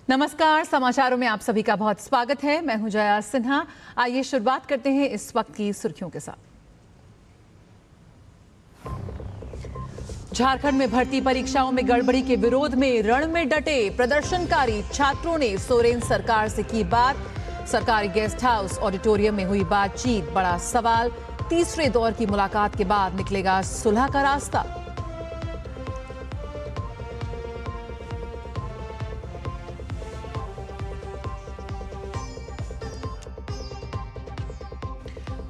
नमस्कार, समाचारों में आप सभी का बहुत स्वागत है। मैं हूं जया सिन्हा। आइए शुरुआत करते हैं इस वक्त की सुर्खियों के साथ। झारखंड में भर्ती परीक्षाओं में गड़बड़ी के विरोध में रण में डटे प्रदर्शनकारी छात्रों ने सोरेन सरकार से की बात। सरकारी गेस्ट हाउस ऑडिटोरियम में हुई बातचीत, बड़ा सवाल, तीसरे दौर की मुलाकात के बाद निकलेगा सुलह का रास्ता।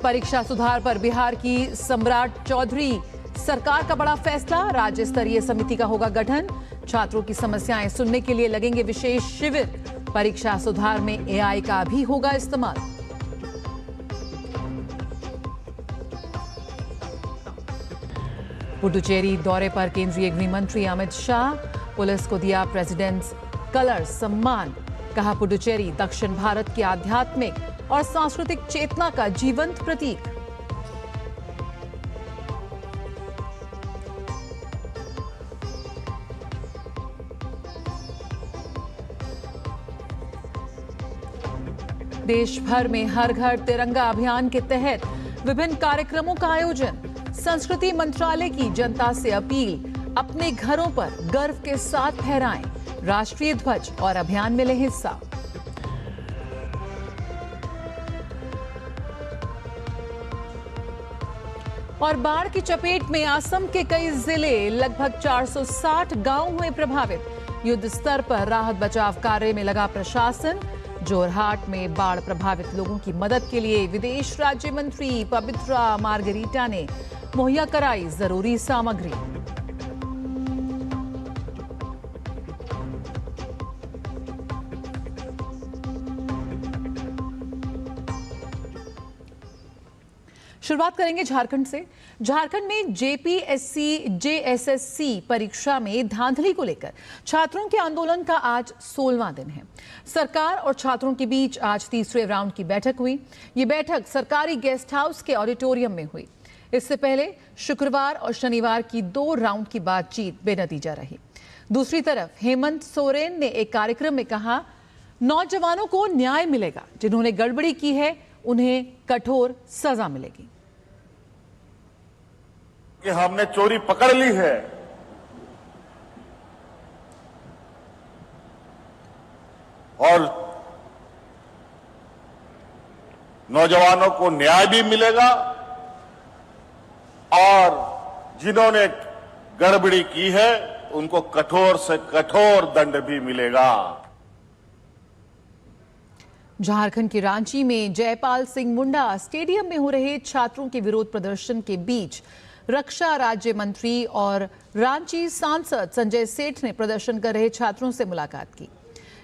परीक्षा सुधार पर बिहार की सम्राट चौधरी सरकार का बड़ा फैसला, राज्य स्तरीय समिति का होगा गठन। छात्रों की समस्याएं सुनने के लिए लगेंगे विशेष शिविर। परीक्षा सुधार में एआई का भी होगा इस्तेमाल। पुडुचेरी दौरे पर केंद्रीय गृह मंत्री अमित शाह, पुलिस को दिया प्रेसिडेंट्स कलर सम्मान। कहा पुडुचेरी दक्षिण भारत की आध्यात्मिक और सांस्कृतिक चेतना का जीवंत प्रतीक। देश भर में हर घर तिरंगा अभियान के तहत विभिन्न कार्यक्रमों का आयोजन। संस्कृति मंत्रालय की जनता से अपील, अपने घरों पर गर्व के साथ फहराएं राष्ट्रीय ध्वज और अभियान में लें हिस्सा। और बाढ़ की चपेट में असम के कई जिले, लगभग 460 गांव हुए प्रभावित। युद्ध स्तर पर राहत बचाव कार्य में लगा प्रशासन। जोरहाट में बाढ़ प्रभावित लोगों की मदद के लिए विदेश राज्य मंत्री पवित्रा मार्गरीटा ने मुहैया कराई जरूरी सामग्री। शुरुआत करेंगे झारखंड से। झारखंड में जेपीएससी जेएसएससी परीक्षा में धांधली को लेकर छात्रों के आंदोलन का आज 16वां दिन है। सरकार और छात्रों के बीच आज तीसरे राउंड की बैठक हुई। ये बैठक सरकारी गेस्ट हाउस के ऑडिटोरियम में हुई। इससे पहले शुक्रवार और शनिवार की 2 राउंड की बातचीत बेनतीजा रही। दूसरी तरफ हेमंत सोरेन ने एक कार्यक्रम में कहा, नौजवानों को न्याय मिलेगा, जिन्होंने गड़बड़ी की है उन्हें कठोर सजा मिलेगी। कि हमने चोरी पकड़ ली है और नौजवानों को न्याय भी मिलेगा और जिन्होंने गड़बड़ी की है उनको कठोर से कठोर दंड भी मिलेगा। झारखंड के रांची में जयपाल सिंह मुंडा स्टेडियम में हो रहे छात्रों के विरोध प्रदर्शन के बीच रक्षा राज्य मंत्री और रांची सांसद संजय सेठ ने प्रदर्शन कर रहे छात्रों से मुलाकात की।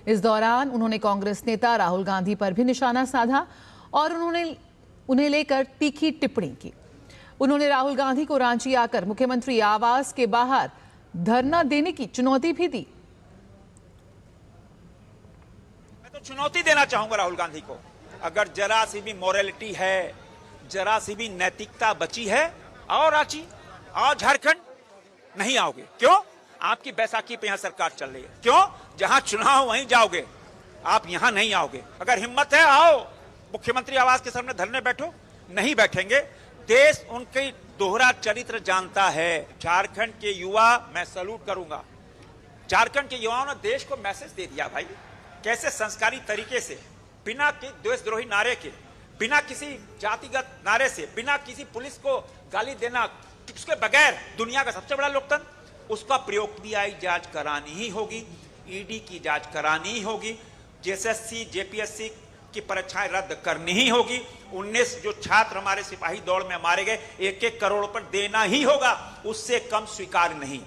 इस दौरान उन्होंने कांग्रेस नेता राहुल गांधी पर भी निशाना साधा और उन्हें लेकर तीखी टिप्पणी की। उन्होंने राहुल गांधी को रांची आकर मुख्यमंत्री आवास के बाहर धरना देने की चुनौती भी दी। चुनौती देना चाहूंगा राहुल गांधी को, अगर जरा सी भी मोरालिटी है, जरा सी भी नैतिकता बची है, आओ रांची, आओ झारखंड। नहीं आओगे क्यों? आपकी बैसाखी पे यहां सरकार चल रही है। क्यों? जहां चुनाव वहीं जाओगे, आप यहां नहीं आओगे। अगर हिम्मत है आओ मुख्यमंत्री आवास के सामने धरने बैठो। नहीं बैठेंगे। देश उनकी दोहरा चरित्र जानता है। झारखंड के युवा, मैं सैल्यूट करूंगा, झारखंड के युवाओं ने देश को मैसेज दे दिया भाई, कैसे संस्कारी तरीके से, बिना कि देशद्रोही नारे के, बिना किसी जातिगत नारे से, बिना किसी पुलिस को गाली देना, उसके बगैर दुनिया का सबसे बड़ा लोकतंत्र, उसका प्रयोग पीआई जांच करानी ही होगी, ईडी की जांच करानी ही होगी, जेएसएससी जेपीएससी की परीक्षाएं रद्द करनी ही होगी। 19 जो छात्र हमारे सिपाही दौड़ में मारे गए, 1-1 करोड़ पर देना ही होगा, उससे कम स्वीकार नहीं।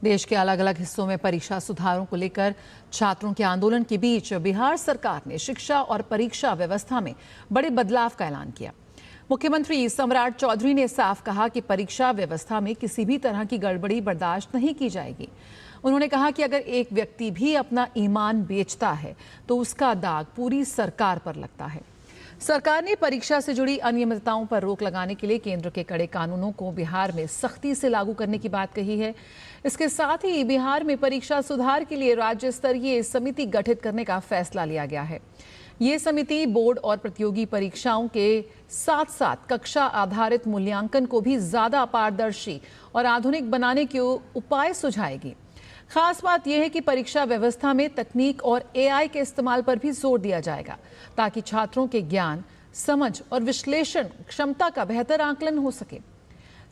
देश के अलग अलग हिस्सों में परीक्षा सुधारों को लेकर छात्रों के आंदोलन के बीच बिहार सरकार ने शिक्षा और परीक्षा व्यवस्था में बड़े बदलाव का ऐलान किया। मुख्यमंत्री सम्राट चौधरी ने साफ कहा कि परीक्षा व्यवस्था में किसी भी तरह की गड़बड़ी बर्दाश्त नहीं की जाएगी। उन्होंने कहा कि अगर एक व्यक्ति भी अपना ईमान बेचता है तो उसका दाग पूरी सरकार पर लगता है। सरकार ने परीक्षा से जुड़ी अनियमितताओं पर रोक लगाने के लिए केंद्र के कड़े कानूनों को बिहार में सख्ती से लागू करने की बात कही है। इसके साथ ही बिहार में परीक्षा सुधार के लिए राज्य स्तरीय समिति गठित करने का फैसला लिया गया है। ये समिति बोर्ड और प्रतियोगी परीक्षाओं के साथ साथ कक्षा आधारित मूल्यांकन को भी ज्यादा पारदर्शी और आधुनिक बनाने के उपाय सुझाएगी। खास बात यह है कि परीक्षा व्यवस्था में तकनीक और एआई के इस्तेमाल पर भी जोर दिया जाएगा ताकि छात्रों के ज्ञान, समझ और विश्लेषण क्षमता का बेहतर आकलन हो सके।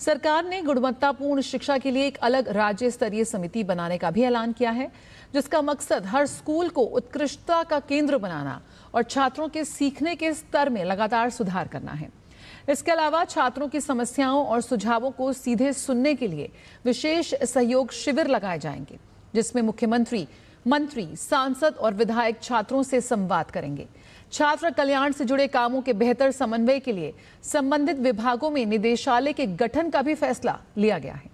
सरकार ने गुणवत्तापूर्ण शिक्षा के लिए एक अलग राज्य स्तरीय समिति बनाने का भी ऐलान किया है, जिसका मकसद हर स्कूल को उत्कृष्टता का केंद्र बनाना और छात्रों के सीखने के स्तर में लगातार सुधार करना है। इसके अलावा छात्रों की समस्याओं और सुझावों को सीधे सुनने के लिए विशेष सहयोग शिविर लगाए जाएंगे, जिसमें मुख्यमंत्री, मंत्री, सांसद और विधायक छात्रों से संवाद करेंगे। छात्र कल्याण से जुड़े कामों के बेहतर समन्वय के लिए संबंधित विभागों में निदेशालय के गठन का भी फैसला लिया गया है।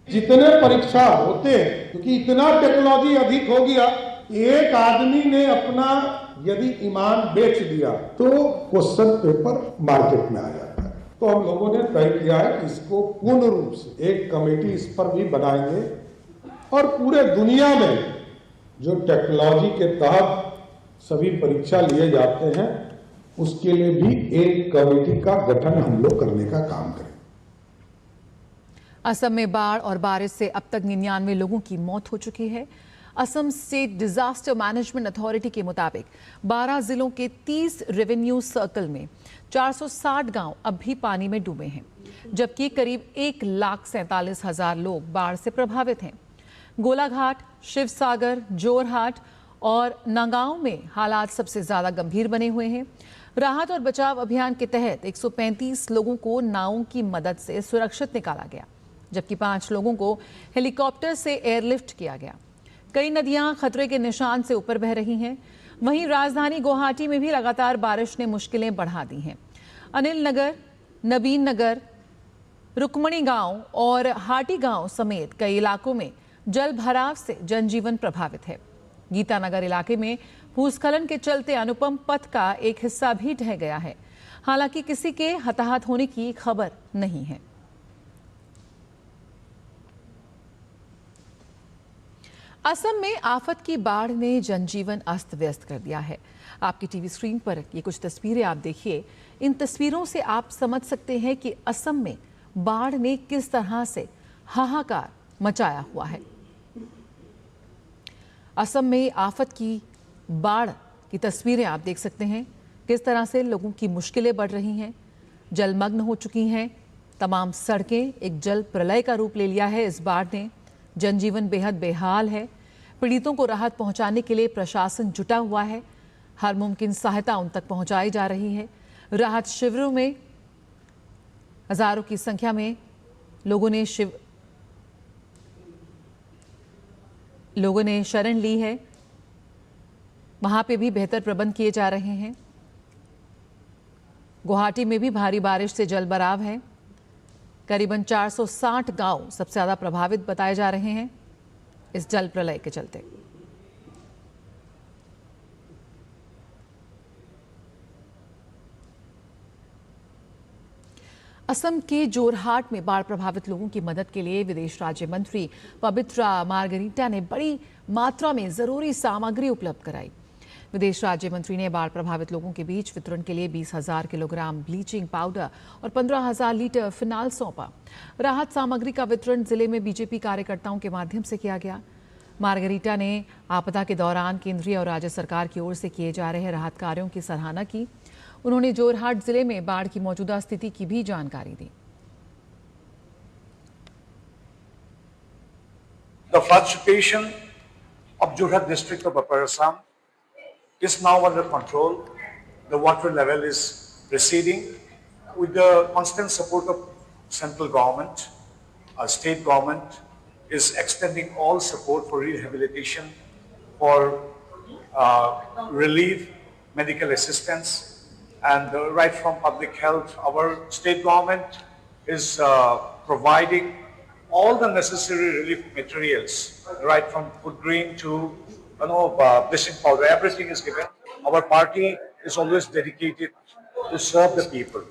जितने परीक्षा होते हैं, क्योंकि इतना टेक्नोलॉजी अधिक हो गया, एक आदमी ने अपना यदि ईमान बेच दिया तो क्वेश्चन पेपर मार्केट में आ जाता है। तो हम लोगों ने तय किया है कि इसको पूर्ण रूप से एक कमेटी इस पर भी बनाएंगे और पूरे दुनिया में जो टेक्नोलॉजी के तहत सभी परीक्षा लिए जाते हैं उसके लिए भी एक कमेटी का गठन हम लोग करने का काम करें। असम में बाढ़ और बारिश से अब तक 99 लोगों की मौत हो चुकी है। Assam state disaster management authority के मुताबिक 12 जिलों के 30 रेवेन्यू सर्कल में 460 गांव अब भी पानी में डूबे हैं, जबकि करीब 1,47,000 लोग बाढ़ से प्रभावित हैं। गोलाघाट, शिवसागर, जोरहाट और नगांव में हालात सबसे ज्यादा गंभीर बने हुए हैं। राहत और बचाव अभियान के तहत 135 लोगों को नावों की मदद से सुरक्षित निकाला गया, जबकि 5 लोगों को हेलीकॉप्टर से एयरलिफ्ट किया गया। कई नदियां खतरे के निशान से ऊपर बह रही हैं। वहीं राजधानी गुवाहाटी में भी लगातार बारिश ने मुश्किलें बढ़ा दी हैं। अनिल नगर, नबीन नगर, रुकमणी गांव और हाटी गांव समेत कई इलाकों में जल भराव से जनजीवन प्रभावित है। गीतानगर इलाके में भूस्खलन के चलते अनुपम पथ का एक हिस्सा भी ढह गया है। हालांकि किसी के हताहत होने की खबर नहीं है। असम में आफत की बाढ़ ने जनजीवन अस्त व्यस्त कर दिया है। आपकी टीवी स्क्रीन पर ये कुछ तस्वीरें आप देखिए। इन तस्वीरों से आप समझ सकते हैं कि असम में बाढ़ ने किस तरह से हाहाकार मचाया हुआ है। असम में आफत की बाढ़ की तस्वीरें आप देख सकते हैं, किस तरह से लोगों की मुश्किलें बढ़ रही हैं, जलमग्न हो चुकी हैं। तमाम सड़कें एक जल प्रलय का रूप ले लिया है इस बाढ़ ने। जनजीवन बेहद बेहाल है। पीड़ितों को राहत पहुंचाने के लिए प्रशासन जुटा हुआ है। हर मुमकिन सहायता उन तक पहुंचाई जा रही है। राहत शिविरों में हजारों की संख्या में लोगों ने शरण ली है। वहां पे भी बेहतर प्रबंध किए जा रहे हैं। गुवाहाटी में भी भारी बारिश से जलभराव है। करीबन 460 गांव सबसे ज्यादा प्रभावित बताए जा रहे हैं इस जल प्रलय के चलते। असम के जोरहाट में बाढ़ प्रभावित लोगों की मदद के लिए विदेश राज्य मंत्री पबित्रा मार्गरीटा ने बड़ी मात्रा में जरूरी सामग्री उपलब्ध कराई। विदेश राज्य मंत्री ने बाढ़ प्रभावित लोगों के बीच वितरण के लिए 20,000 किलोग्राम ब्लीचिंग पाउडर और 15,000 लीटर फिनाल सौंपा। राहत सामग्री का वितरण जिले में बीजेपी कार्यकर्ताओं के माध्यम से किया गया। मार्गरीटा ने आपदा के दौरान केंद्रीय और राज्य सरकार की ओर से किए जा रहे राहत कार्यों की सराहना की। उन्होंने जोरहाट जिले में बाढ़ की मौजूदा स्थिति की भी जानकारी दी। The flood situation of Jorhat district of Upper Assam is now under control. The water level is receding. With the constant support of central government, state government is extending all support for rehabilitation, for relief, medical assistance, and right from public health. Our state government is providing all the necessary relief materials, right from food grain to bleaching powder, everything is given. Our party is always dedicated to serve the people.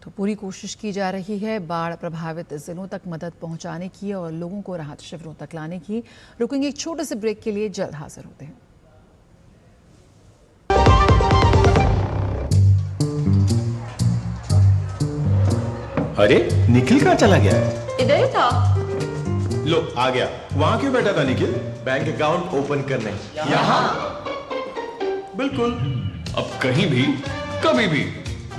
तो पूरी कोशिश की जा रही है बाढ़ प्रभावित जिलों तक मदद पहुंचाने की और लोगों को राहत शिविरों तक लाने की। रुकेंगे एक छोटे से ब्रेक के लिए, जल्द हाजिर होते हैं। अरे निखिल कहाँ चला गया? इधर ही था। लो आ गया। वहां क्यों बैठा था निखिल? बैंक अकाउंट ओपन करने। यहाँ? बिल्कुल। अब कहीं भी कभी भी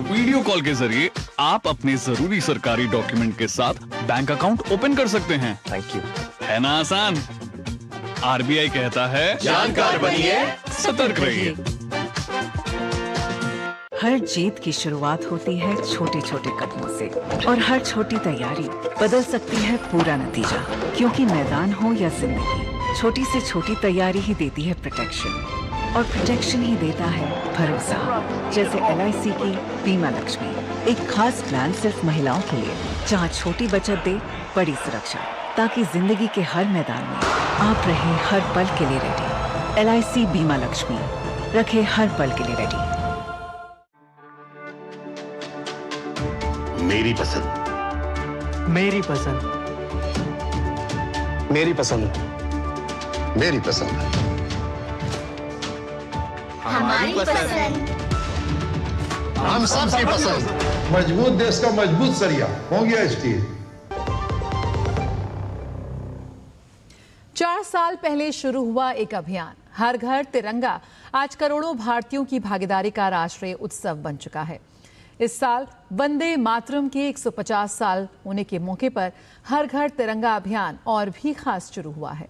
वीडियो कॉल के जरिए आप अपने जरूरी सरकारी डॉक्यूमेंट के साथ बैंक अकाउंट ओपन कर सकते हैं। Thank you. है ना आसान? आरबीआई कहता है जानकार बनिए, सतर्क रहिए। हर जीत की शुरुआत होती है छोटे छोटे कदमों से और हर छोटी तैयारी बदल सकती है पूरा नतीजा। क्योंकि मैदान हो या जिंदगी, छोटी से छोटी तैयारी ही देती है प्रोटेक्शन और प्रोटेक्शन ही देता है भरोसा। जैसे LIC की बीमा लक्ष्मी, एक खास प्लान सिर्फ महिलाओं के लिए जहां छोटी बचत दे बड़ी सुरक्षा, ताकि जिंदगी के हर मैदान में आप रहे हर पल के लिए रेडी। LIC बीमा लक्ष्मी, रखे हर पल के लिए रेडी। मेरी पसंद, मेरी पसंद, मेरी पसंद, मेरी पसंद, हमारी पसंद, हम सबकी पसंद। मजबूत देश का मजबूत सरिया हो गया स्टील। 4 साल पहले शुरू हुआ एक अभियान हर घर तिरंगा आज करोड़ों भारतीयों की भागीदारी का राष्ट्रीय उत्सव बन चुका है। इस साल वंदे मातरम के 150 साल होने के मौके पर हर घर तिरंगा अभियान और भी खास शुरू हुआ है।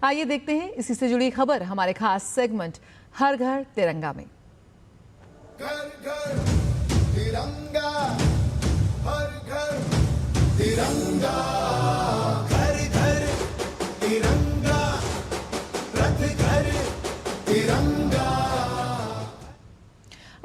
आइए देखते हैं इसी से जुड़ी खबर हमारे खास सेगमेंट हर घर तिरंगा में। घर घर तिरंगा, हर घर तिरंगा, घर घर तिरंगा, रथ घर तिरंगा।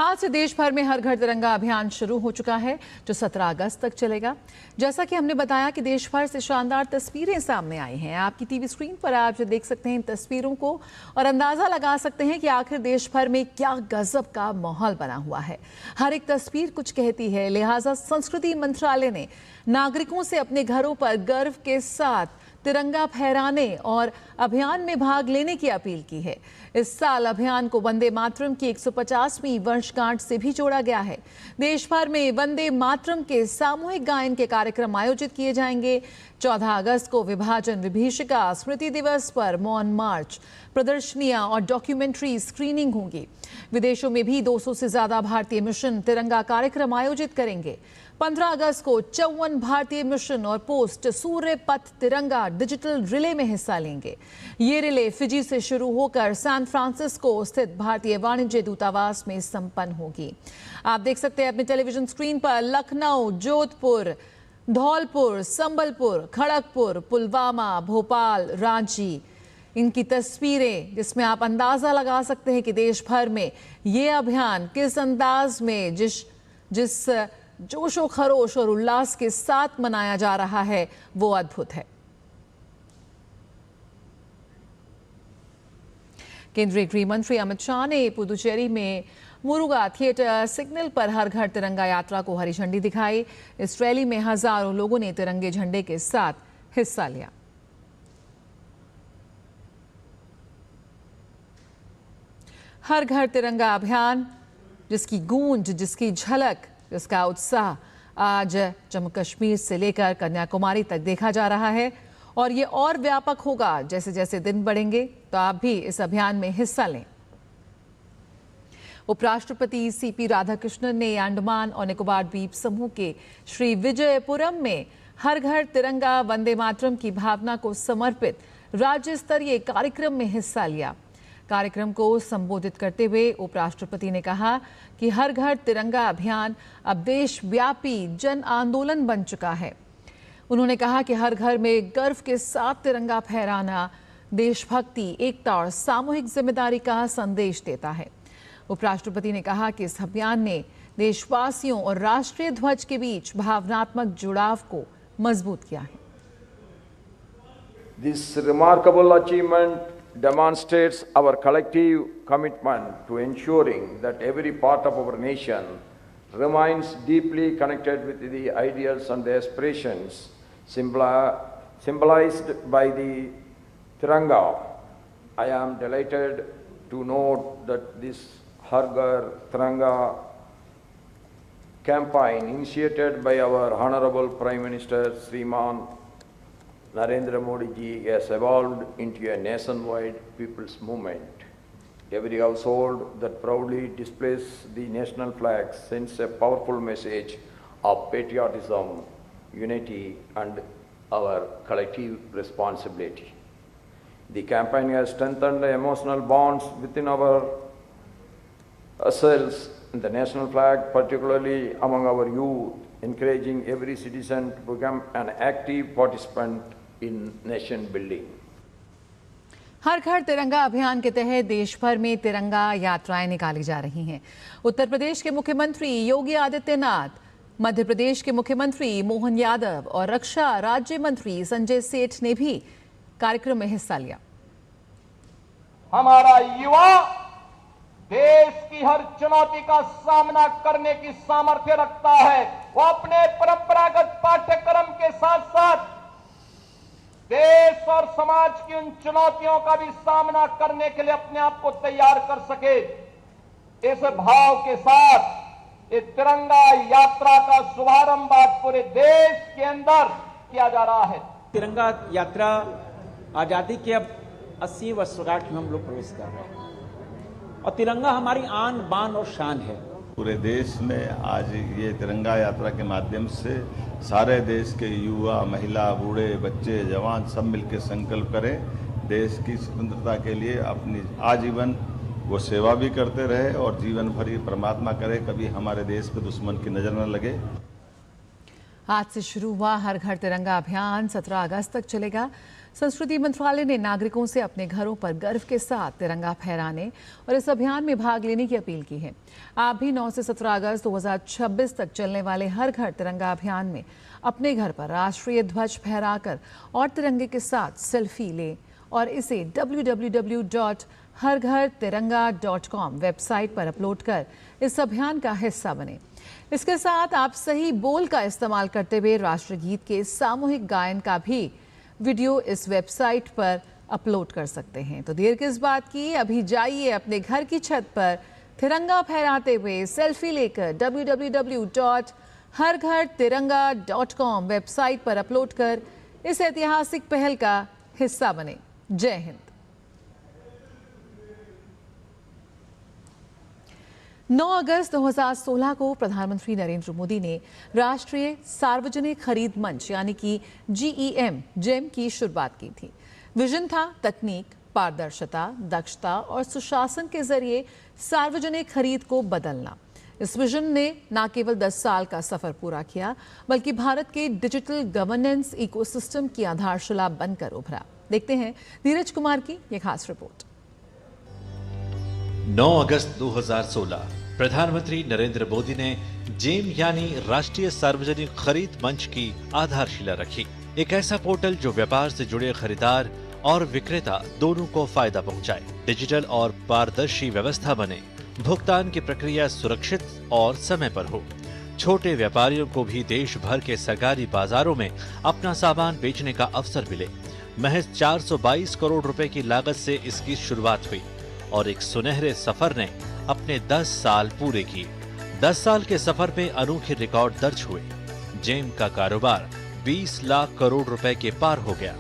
आज से देश भर में हर घर तिरंगा अभियान शुरू हो चुका है, जो 17 अगस्त तक चलेगा। जैसा कि हमने बताया कि देश भर से शानदार तस्वीरें सामने आई हैं। आपकी टीवी स्क्रीन पर आप जो देख सकते हैं इन तस्वीरों को और अंदाजा लगा सकते हैं कि आखिर देश भर में क्या गजब का माहौल बना हुआ है। हर एक तस्वीर कुछ कहती है, लिहाजा संस्कृति मंत्रालय ने नागरिकों से अपने घरों पर गर्व के साथ तिरंगा फहराने और अभियान में भाग लेने की अपील की है। इस साल अभियान को वंदे मातरम की 150वीं वर्षगांठ से भी जोड़ा गया है। देश भर में वंदे मातरम के सामूहिक गायन के कार्यक्रम आयोजित किए जाएंगे। 14 अगस्त को विभाजन विभीषिका स्मृति दिवस पर मौन मार्च, प्रदर्शनियां और डॉक्यूमेंट्री स्क्रीनिंग होंगी। विदेशों में भी 200 से ज्यादा भारतीय मिशन तिरंगा कार्यक्रम आयोजित करेंगे। 15 अगस्त को 54 भारतीय मिशन और पोस्ट सूर्य पथ तिरंगा डिजिटल रिले में हिस्सा लेंगे। ये रिले फिजी से शुरू होकर सैन फ्रांसिस्को स्थित भारतीय वाणिज्य दूतावास में संपन्न होगी। आप देख सकते हैं अपने टेलीविजन स्क्रीन पर लखनऊ, जोधपुर, धौलपुर, संबलपुर, खड़गपुर, पुलवामा, भोपाल, रांची, इनकी तस्वीरें, जिसमें आप अंदाजा लगा सकते हैं कि देश भर में ये अभियान किस अंदाज में जिस जोशो खरोश और उल्लास के साथ मनाया जा रहा है वो अद्भुत है। केंद्रीय गृह मंत्री अमित शाह ने पुदुचेरी में मुरुगा थिएटर सिग्नल पर हर घर तिरंगा यात्रा को हरी झंडी दिखाई। इस रैली में हजारों लोगों ने तिरंगे झंडे के साथ हिस्सा लिया। हर घर तिरंगा अभियान, जिसकी गूंज, जिसकी झलक, जिसका उत्साह आज जम्मू कश्मीर से लेकर कन्याकुमारी तक देखा जा रहा है और ये और व्यापक होगा जैसे जैसे दिन बढ़ेंगे। तो आप भी इस अभियान में हिस्सा लें। उपराष्ट्रपति CP राधाकृष्णन ने अंडमान और निकोबार द्वीप समूह के श्री विजयपुरम में हर घर तिरंगा वंदे मातरम की भावना को समर्पित राज्य स्तरीय कार्यक्रम में हिस्सा लिया। कार्यक्रम को संबोधित करते हुए उपराष्ट्रपति ने कहा कि हर घर तिरंगा अभियान अब देशव्यापी जन आंदोलन बन चुका है। उन्होंने कहा कि हर घर में गर्व के साथ तिरंगा फहराना देशभक्ति, एकता और सामूहिक जिम्मेदारी का संदेश देता है। उपराष्ट्रपति ने कहा कि इस अभियान ने देशवासियों और राष्ट्रीय ध्वज के बीच भावनात्मक जुड़ाव को मजबूत किया है। This remarkable achievement demonstrates our collective commitment to ensuring that every part of our nation remains deeply connected with the ideals and the aspirations symbolized by the Tiranga. I am delighted to note that this Har Ghar Tiranga campaign initiated by our Honorable Prime Minister Shriman Narendra Modi ji has evolved into a nationwide people's movement. Every household that proudly displays the national flag sends a powerful message of patriotism, unity, and our collective responsibility. The campaign has strengthened the emotional bonds within ourselves and the national flag, particularly among our youth, encouraging every citizen to become an active participant in nation building. हर घर तिरंगा अभियान के तहत देश भर में तिरंगा यात्राएं निकाली जा रही हैं। उत्तर प्रदेश के मुख्यमंत्री योगी आदित्यनाथ, मध्य प्रदेश के मुख्यमंत्री मोहन यादव और रक्षा राज्य मंत्री संजय सेठ ने भी कार्यक्रम में हिस्सा लिया। हमारा युवा देश की हर चुनौती का सामना करने की सामर्थ्य रखता है। वो अपने परंपरागत पाठ्यक्रम के साथ साथ देश और समाज की उन चुनौतियों का भी सामना करने के लिए अपने आप को तैयार कर सके, इस भाव के साथ इस तिरंगा यात्रा का शुभारंभ आज पूरे देश के अंदर किया जा रहा है। तिरंगा यात्रा आजादी के अब 80 वर्षगांठ में हम लोग प्रवेश कर रहे हैं और तिरंगा हमारी आन बान और शान है। पूरे देश में आज ये तिरंगा यात्रा के माध्यम से सारे देश के युवा, महिला, बूढ़े, बच्चे, जवान सब मिलकर संकल्प करें, देश की स्वतंत्रता के लिए अपनी आजीवन वो सेवा भी करते रहे और जीवन भर ये परमात्मा करे कभी हमारे देश पे दुश्मन की नजर न लगे। आज से शुरू हुआ हर घर तिरंगा अभियान 17 अगस्त तक चलेगा। संस्कृति मंत्रालय ने नागरिकों से अपने घरों पर गर्व के साथ तिरंगा फहराने और इस अभियान में भाग लेने की अपील की है। आप भी 9 से 17 अगस्त 2026 तक चलने वाले हर घर तिरंगा अभियान में अपने घर पर राष्ट्रीय ध्वज फहराकर और तिरंगे के साथ सेल्फी लें और इसे www.harghartiranga.com वेबसाइट पर अपलोड कर इस अभियान का हिस्सा बने। इसके साथ आप सही बोल का इस्तेमाल करते हुए राष्ट्रगीत के सामूहिक गायन का भी वीडियो इस वेबसाइट पर अपलोड कर सकते हैं। तो देर किस बात की, अभी जाइए अपने घर की छत पर तिरंगा फहराते हुए सेल्फी लेकर www.harghartiranga.com वेबसाइट पर अपलोड कर इस ऐतिहासिक पहल का हिस्सा बने। जय हिंद। 9 अगस्त 2016 को प्रधानमंत्री नरेंद्र मोदी ने राष्ट्रीय सार्वजनिक खरीद मंच यानी कि जेम की शुरुआत की थी। विजन था तकनीक, पारदर्शिता, दक्षता और सुशासन के जरिए सार्वजनिक खरीद को बदलना। इस विजन ने न केवल 10 साल का सफर पूरा किया बल्कि भारत के डिजिटल गवर्नेंस इकोसिस्टम की आधारशिला बनकर उभरा। देखते हैं नीरज कुमार की यह खास रिपोर्ट। 9 अगस्त 2016 प्रधानमंत्री नरेंद्र मोदी ने जेम यानी राष्ट्रीय सार्वजनिक खरीद मंच की आधारशिला रखी। एक ऐसा पोर्टल जो व्यापार से जुड़े खरीदार और विक्रेता दोनों को फायदा पहुंचाए, डिजिटल और पारदर्शी व्यवस्था बने, भुगतान की प्रक्रिया सुरक्षित और समय पर हो, छोटे व्यापारियों को भी देश भर के सरकारी बाजारों में अपना सामान बेचने का अवसर मिले। महज 422 करोड़ रुपए की लागत से इसकी शुरुआत हुई और एक सुनहरे सफर ने अपने 10 साल पूरे किए। 10 साल के सफर में अनोखे रिकॉर्ड दर्ज हुए। जेम का कारोबार 20 लाख करोड़ रुपए के पार हो गया।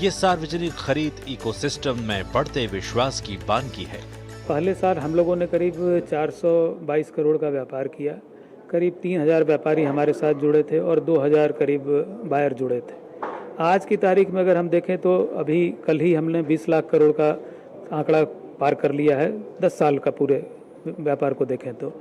ये सार्वजनिक खरीद इकोसिस्टम में बढ़ते विश्वास की बानगी है। पहले साल हम लोगों ने करीब 422 करोड़ का व्यापार किया। करीब 3000 व्यापारी हमारे साथ जुड़े थे और 2000 करीब बायर जुड़े थे। आज की तारीख में अगर हम देखें तो अभी कल ही हमने 20 लाख करोड़ का आंकड़ा पार कर लिया है 10 साल का पूरे व्यापार को देखें तो,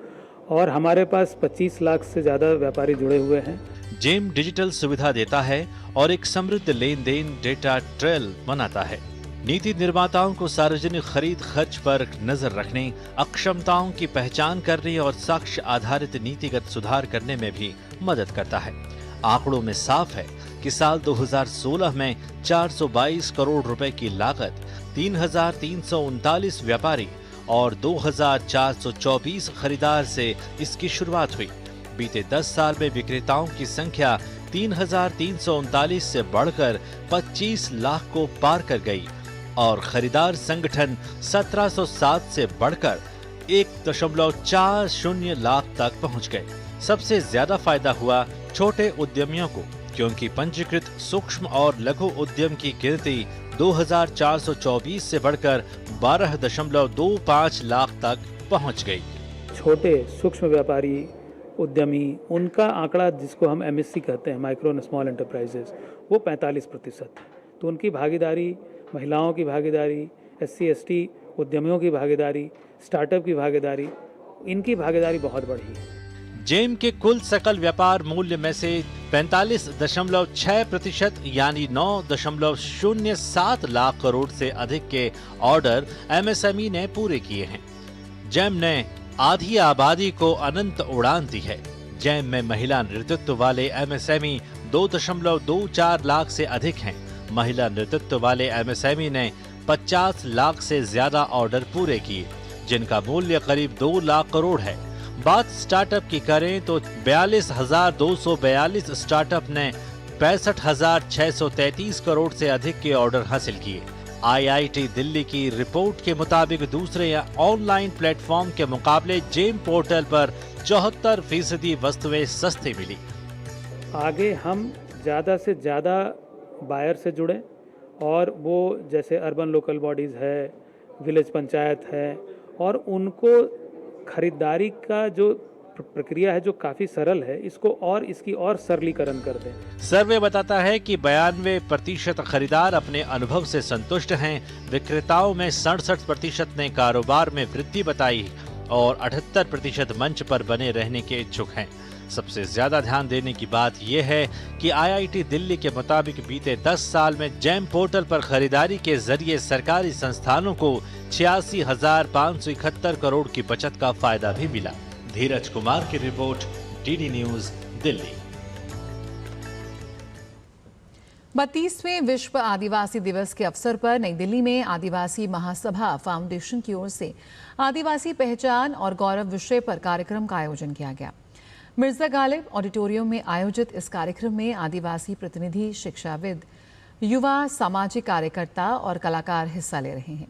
और हमारे पास 25 लाख से ज़्यादा व्यापारी जुड़े हुए हैं। जेम डिजिटल सुविधा देता है और एक समृद्ध लेन देन डेटा ट्रेल बनाता है। नीति निर्माताओं को सार्वजनिक खरीद खर्च पर नजर रखने, अक्षमताओं की पहचान करने और साक्ष्य आधारित नीतिगत सुधार करने में भी मदद करता है। आंकड़ों में साफ है कि साल 2016 में 422 करोड़ रुपए की लागत, 3,339 व्यापारी और 2,424 खरीदार से इसकी शुरुआत हुई। बीते 10 साल में विक्रेताओं की संख्या 3,339 से बढ़कर 25 लाख को पार कर गई और खरीदार संगठन 1707 से बढ़कर 1.40 लाख तक पहुंच गए। सबसे ज्यादा फायदा हुआ छोटे उद्यमियों को, क्योंकि पंजीकृत सूक्ष्म और लघु उद्यम की गिनती 2,424 से बढ़कर 12.25 लाख तक पहुंच गई। छोटे सूक्ष्म व्यापारी उद्यमी, उनका आंकड़ा जिसको हम MSC कहते हैं, माइक्रो एंड स्मॉल एंटरप्राइजेस, वो 45% है। तो उनकी भागीदारी, महिलाओं की भागीदारी, SC/ST उद्यमियों की भागीदारी, स्टार्टअप की भागीदारी, इनकी भागीदारी बहुत बढ़ी है। जेम के कुल सकल व्यापार मूल्य में से 45.6% यानी 9.07 लाख करोड़ से अधिक के ऑर्डर MSME ने पूरे किए हैं। जेम ने आधी आबादी को अनंत उड़ान दी है। जेम में महिला नेतृत्व वाले MSME 2.24 लाख से अधिक हैं। महिला नेतृत्व वाले MSME ने 50 लाख से ज्यादा ऑर्डर पूरे किए, जिनका मूल्य करीब 2 लाख करोड़ है। बात स्टार्टअप की करें तो 42,242 स्टार्टअप ने 65,633 करोड़ से अधिक के ऑर्डर हासिल किए। IIT दिल्ली की रिपोर्ट के मुताबिक दूसरे ऑनलाइन प्लेटफॉर्म के मुकाबले जेम पोर्टल पर 74% वस्तुएं सस्ती मिली। आगे हम ज़्यादा से ज़्यादा बायर से जुड़ें और वो जैसे अर्बन लोकल बॉडीज़ है, विलेज पंचायत है, और उनको खरीदारी का जो प्रक्रिया है जो काफी सरल है, इसको और इसकी और सरलीकरण कर दें। सर्वे बताता है कि 92% खरीदार अपने अनुभव से संतुष्ट हैं। विक्रेताओं में 67% ने कारोबार में वृद्धि बताई और 78% मंच पर बने रहने के इच्छुक हैं। सबसे ज्यादा ध्यान देने की बात यह है कि IIT दिल्ली के मुताबिक बीते 10 साल में जेम पोर्टल पर खरीदारी के जरिए सरकारी संस्थानों को 86,571 करोड़ की बचत का फायदा भी मिला। धीरज कुमार की रिपोर्ट, DD न्यूज दिल्ली। 32वें विश्व आदिवासी दिवस के अवसर पर नई दिल्ली में आदिवासी महासभा फाउंडेशन की ओर से आदिवासी पहचान और गौरव विषय पर कार्यक्रम का आयोजन किया गया। मिर्जा गालिब ऑडिटोरियम में आयोजित इस कार्यक्रम में आदिवासी प्रतिनिधि, शिक्षाविद, युवा, सामाजिक कार्यकर्ता और कलाकार हिस्सा ले रहे हैं।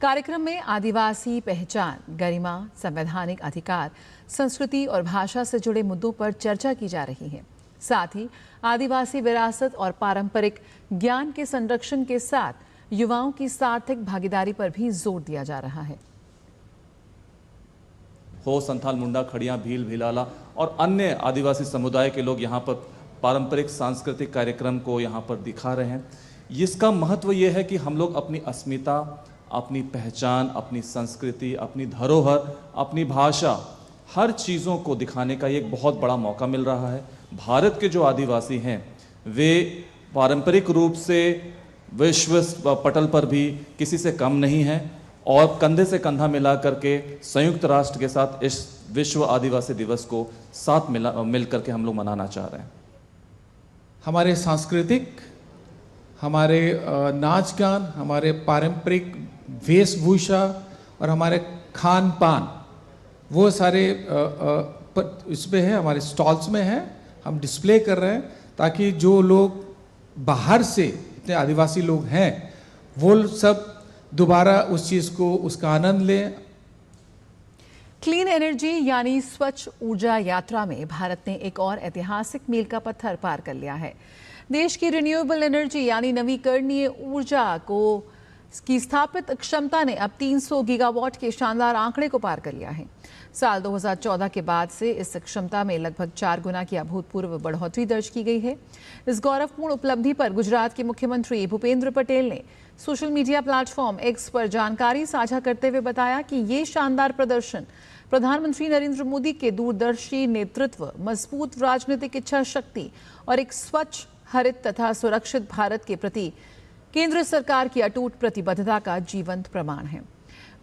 कार्यक्रम में आदिवासी पहचान, गरिमा, संवैधानिक अधिकार, संस्कृति और भाषा से जुड़े मुद्दों पर चर्चा की जा रही है। साथ ही आदिवासी विरासत और पारंपरिक ज्ञान के संरक्षण के साथ युवाओं की सार्थक भागीदारी पर भी जोर दिया जा रहा है। हो, संथाल, मुंडा, खड़िया, भील, भिलाला और अन्य आदिवासी समुदाय के लोग यहाँ पर पारंपरिक सांस्कृतिक कार्यक्रम को यहाँ पर दिखा रहे हैं। इसका महत्व ये है कि हम लोग अपनी अस्मिता, अपनी पहचान, अपनी संस्कृति, अपनी धरोहर, अपनी भाषा, हर चीज़ों को दिखाने का एक बहुत बड़ा मौका मिल रहा है। भारत के जो आदिवासी हैं वे पारंपरिक रूप से विश्व पटल पर भी किसी से कम नहीं हैं और कंधे से कंधा मिला करके संयुक्त राष्ट्र के साथ इस विश्व आदिवासी दिवस को साथ मिल करके हम लोग मनाना चाह रहे हैं। हमारे सांस्कृतिक, हमारे नाच गान, हमारे पारंपरिक वेशभूषा और हमारे खान पान, वो सारे इसमें है, हमारे स्टॉल्स में है, हम डिस्प्ले कर रहे हैं ताकि जो लोग बाहर से इतने आदिवासी लोग हैं वो सब दोबारा उस चीज को, उसका आनंद लें। क्लीन एनर्जी यानी स्वच्छ ऊर्जा यात्रा में भारत ने एक और ऐतिहासिक मील का पत्थर पार कर लिया है। देश की रिन्यूएबल एनर्जी यानी नवीकरणीय ऊर्जा की स्थापित क्षमता ने अब 300 गीगावाट के शानदार आंकड़े को पार कर लिया है। साल 2014 के बाद से इस क्षमता में लगभग 4 गुना की अभूतपूर्व बढ़ोतरी दर्ज की गई है। इस गौरवपूर्ण उपलब्धि पर गुजरात के मुख्यमंत्री भूपेंद्र पटेल ने सोशल मीडिया प्लेटफॉर्म X पर जानकारी साझा करते हुए बताया कि ये शानदार प्रदर्शन प्रधानमंत्री नरेंद्र मोदी के दूरदर्शी नेतृत्व, मजबूत राजनीतिक इच्छा शक्ति और एक स्वच्छ, हरित तथा सुरक्षित भारत के प्रति केंद्र सरकार की अटूट प्रतिबद्धता का जीवंत प्रमाण है।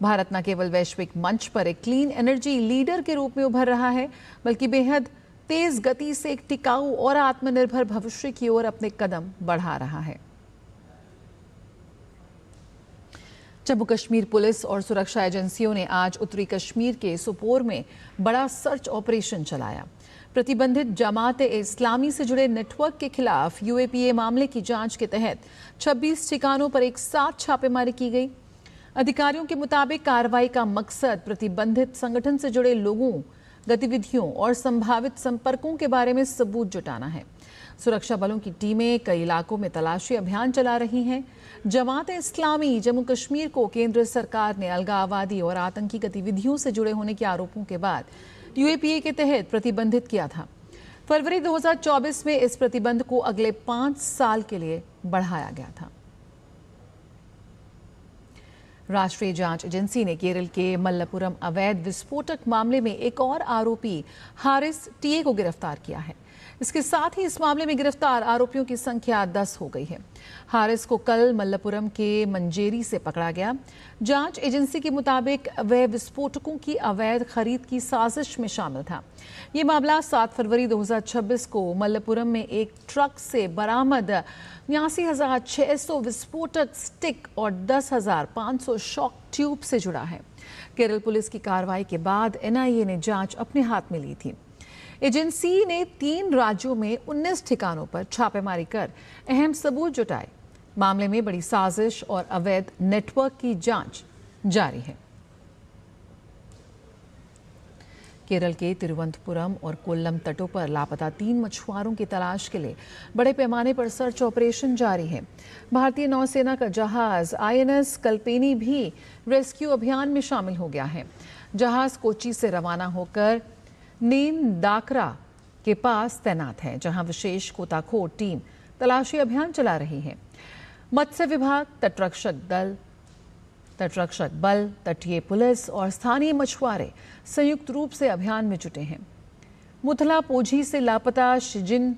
भारत न केवल वैश्विक मंच पर एक क्लीन एनर्जी लीडर के रूप में उभर रहा है, बल्कि बेहद तेज गति से एक टिकाऊ और आत्मनिर्भर भविष्य की ओर अपने कदम बढ़ा रहा है। जम्मू कश्मीर पुलिस और सुरक्षा एजेंसियों ने आज उत्तरी कश्मीर के सोपोर में बड़ा सर्च ऑपरेशन चलाया। प्रतिबंधित जमात-ए-इस्लामी से जुड़े नेटवर्क के खिलाफ यूएपीए मामले की जांच के तहत 26 ठिकानों पर एक साथ छापेमारी की गई। अधिकारियों के मुताबिक कार्रवाई का मकसद प्रतिबंधित संगठन से जुड़े लोगों, गतिविधियों और संभावित संपर्कों के बारे में सबूत जुटाना है। सुरक्षा बलों की टीमें कई इलाकों में तलाशी अभियान चला रही हैं। जमात-ए-इस्लामी जम्मू कश्मीर को केंद्र सरकार ने अलगाववादी और आतंकी गतिविधियों से जुड़े होने के आरोपों के बाद यूएपीए के तहत प्रतिबंधित किया था। फरवरी 2024 में इस प्रतिबंध को अगले 5 साल के लिए बढ़ाया गया था। राष्ट्रीय जांच एजेंसी ने केरल के मल्लपुरम अवैध विस्फोटक मामले में एक और आरोपी हारिस टीए को गिरफ्तार किया है। इसके साथ ही इस मामले में गिरफ्तार आरोपियों की संख्या 10 हो गई है। हारिस को कल मल्लपुरम के मंजेरी से पकड़ा गया। जांच एजेंसी के मुताबिक वह विस्फोटकों की अवैध खरीद की साजिश में शामिल था। ये मामला 7 फरवरी 2026 को मल्लपुरम में एक ट्रक से बरामद 89,600 विस्फोटक स्टिक और 10,500 शॉक ट्यूब से जुड़ा है। केरल पुलिस की कार्रवाई के बाद एनआईए ने जांच अपने हाथ में ली थी। एजेंसी ने 3 राज्यों में 19 ठिकानों पर छापेमारी कर अहम सबूत जुटाए। मामले में बड़ी साजिश और अवैध नेटवर्क की जांच जारी है। केरल के तिरुवनंतपुरम और कोल्लम तटों पर लापता 3 मछुआरों की तलाश के लिए बड़े पैमाने पर सर्च ऑपरेशन जारी है। भारतीय नौसेना का जहाज आईएनएस कल्पेनी भी रेस्क्यू अभियान में शामिल हो गया है। जहाज कोच्चि से रवाना होकर नीमदाकरा के पास तैनात है, जहां विशेष गोताखोर टीम तलाशी अभियान चला रही है। मत्स्य विभाग, तटरक्षक बल, तटीय पुलिस और स्थानीय मछुआरे संयुक्त रूप से अभियान में जुटे हैं। मुथला पोझी से लापता शिजिन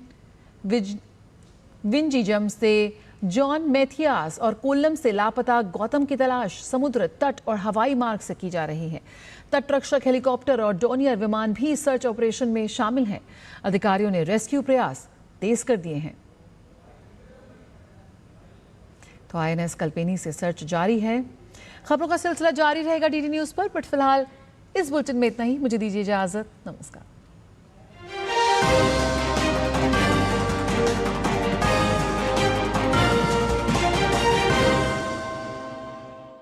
विंजीजम से जॉन मैथियास और कोल्लम से लापता गौतम की तलाश समुद्र, तट और हवाई मार्ग से की जा रही है। तटरक्षक हेलीकॉप्टर और डोनियर विमान भी सर्च ऑपरेशन में शामिल हैं। अधिकारियों ने रेस्क्यू प्रयास तेज कर दिए हैं। तो आईएनएस कल्पेनी से सर्च जारी है। खबरों का सिलसिला जारी रहेगा डीडी न्यूज पर, बट फिलहाल इस बुलेटिन में इतना ही। मुझे दीजिए इजाजत। नमस्कार।